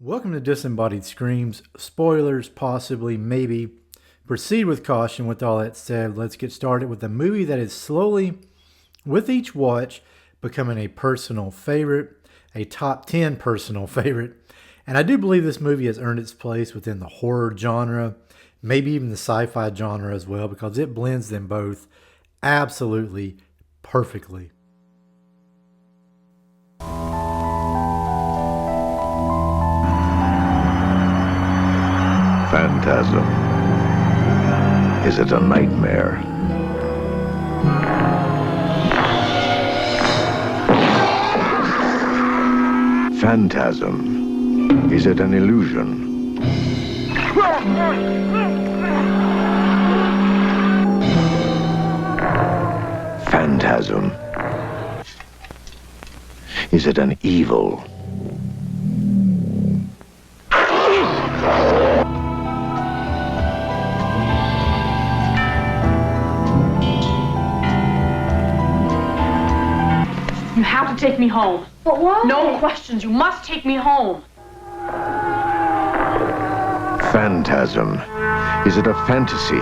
Welcome to Disembodied Screams. Spoilers, possibly, maybe. Proceed with caution. With all that said, let's get started with a movie that is slowly, with each watch, becoming a personal favorite, a top 10 personal favorite. And I do believe this movie has earned its place within the horror genre, maybe even the sci-fi genre as well, because it blends them both absolutely perfectly. Phantasm. Is it a nightmare? Phantasm. Is it an illusion? Phantasm. Is it an evil? You have to take me home. But why? No questions. You must take me home. Phantasm. Is it a fantasy?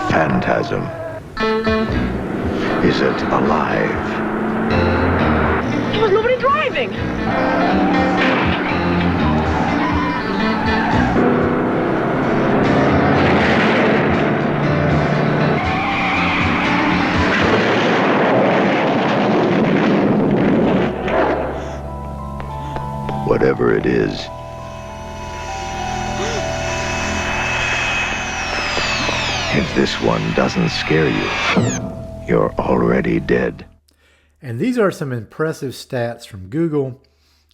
Phantasm. Is it alive? There was nobody driving. Whatever it is, if this one doesn't scare you, you're already dead. And these are some impressive stats from Google.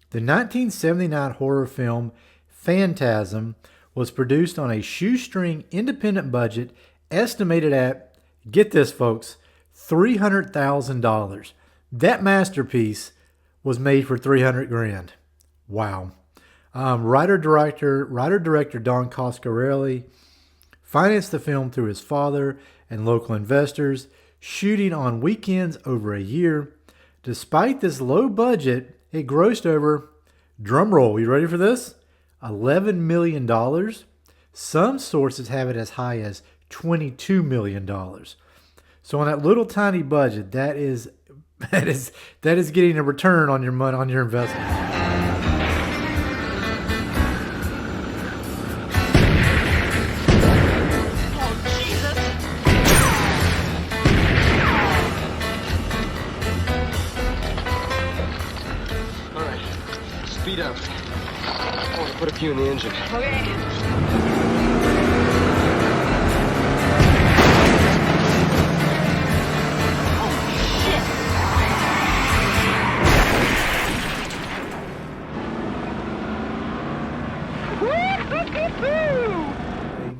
The 1979 horror film Phantasm was produced on a shoestring independent budget estimated at, get this folks, $300,000. That masterpiece was made for 300 grand. Wow. Writer-director Don Coscarelli financed the film through his father and local investors, shooting on weekends over a year. Despite this low budget, it grossed over, drumroll, you ready for this? $11 million. Some sources have it as high as $22 million. So on that little tiny budget, that is getting a return on your money, on your investment. Speed up. I want to put a few in the engine. Okay.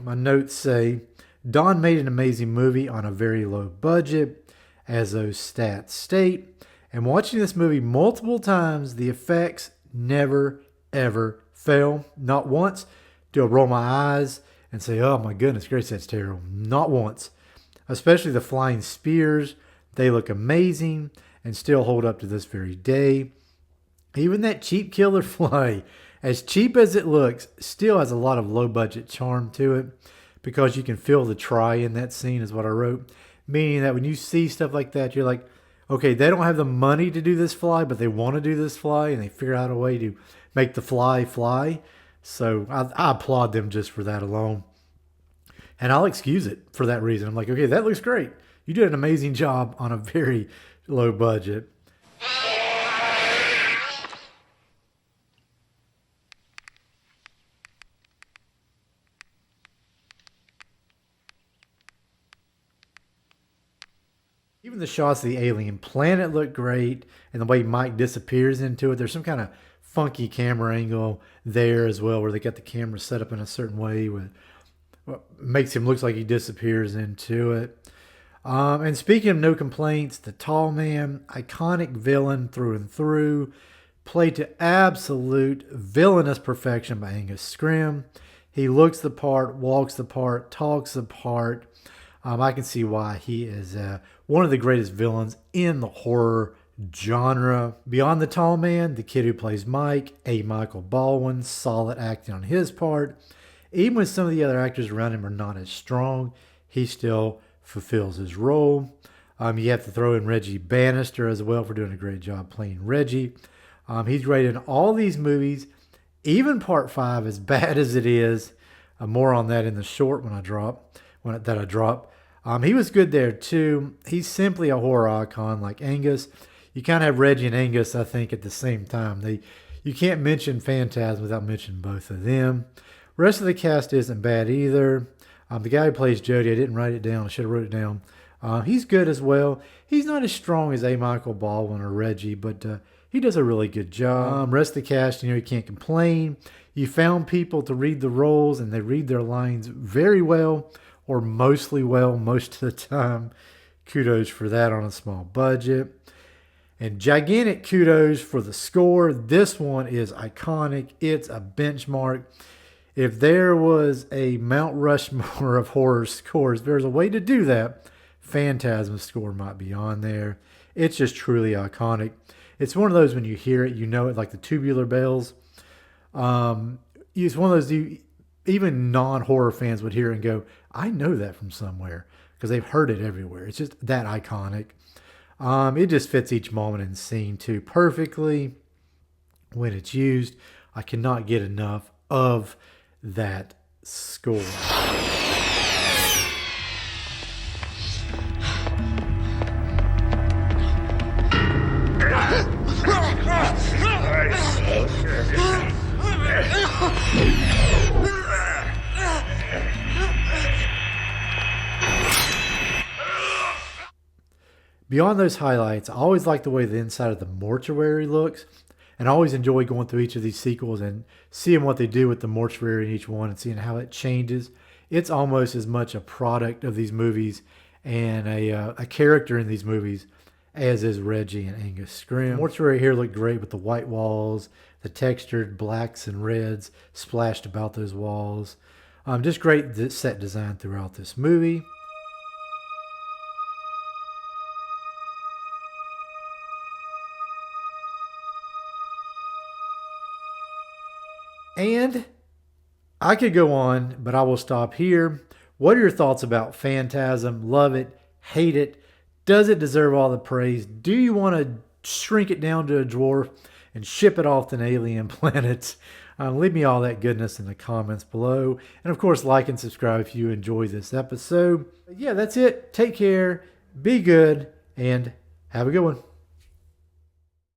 My notes say, Don made an amazing movie on a very low budget, as those stats state. And watching this movie multiple times, the effects never, ever fail. Not once do I roll my eyes and say, oh my goodness gracious, that's terrible. Not once. Especially the flying spears. They look amazing and still hold up to this very day. Even that cheap killer fly, as cheap as it looks, still has a lot of low budget charm to it, because you can feel the try in that scene is what I wrote. Meaning that when you see stuff like that, you're like, okay, they don't have the money to do this fly, but they want to do this fly, and they figure out a way to make the fly fly. So I applaud them just for that alone. And I'll excuse it for that reason. I'm like, okay, that looks great. You did an amazing job on a very low budget. Even the shots of the alien planet look great, and the way Mike disappears into it. There's some kind of funky camera angle there as well, where they got the camera set up in a certain way with what makes him look like he disappears into it. And speaking of no complaints, the tall man, iconic villain through and through, played to absolute villainous perfection by Angus Scrimm. He looks the part, walks the part, talks the part. I can see why he is one of the greatest villains in the horror genre. Beyond the tall man, the kid who plays Mike, A. Michael Baldwin, solid acting on his part. Even when some of the other actors around him are not as strong, he still fulfills his role. You have to throw in Reggie Bannister as well for doing a great job playing Reggie. He's great in all these movies, even Part 5, as bad as it is. More on that in the short when I drop. He was good there too. He's simply a horror icon like Angus. You kind of have Reggie and Angus, I think, at the same time. You can't mention Phantasm without mentioning both of them. Rest of the cast isn't bad either. The guy who plays Jody, I didn't write it down. I should have wrote it down. He's good as well. He's not as strong as A. Michael Baldwin or Reggie, but he does a really good job. Rest of the cast, you can't complain. You found people to read the roles, and they read their lines very well, or mostly well, most of the time. Kudos for that on a small budget. And gigantic kudos for the score. This one is iconic. It's a benchmark. If there was a Mount Rushmore of horror scores, if there's a way to do that, Phantasm's score might be on there. It's just truly iconic. It's one of those when you hear it, you know it, like the tubular bells. It's one of those even non-horror fans would hear it and go, I know that from somewhere, because they've heard it everywhere. It's just that iconic. It just fits each moment and scene too perfectly when it's used. I cannot get enough of that score. Beyond those highlights, I always like the way the inside of the mortuary looks, and I always enjoy going through each of these sequels and seeing what they do with the mortuary in each one and seeing how it changes. It's almost as much a product of these movies and a character in these movies as is Reggie and Angus Scrimm. The mortuary here looked great with the white walls, the textured blacks and reds splashed about those walls. Just great set design throughout this movie. And I could go on, but I will stop here. What are your thoughts about Phantasm? Love it? Hate it? Does it deserve all the praise? Do you want to shrink it down to a dwarf and ship it off to an alien planet? Leave me all that goodness in the comments below. And of course, like and subscribe if you enjoy this episode. Yeah, that's it. Take care. Be good. And have a good one.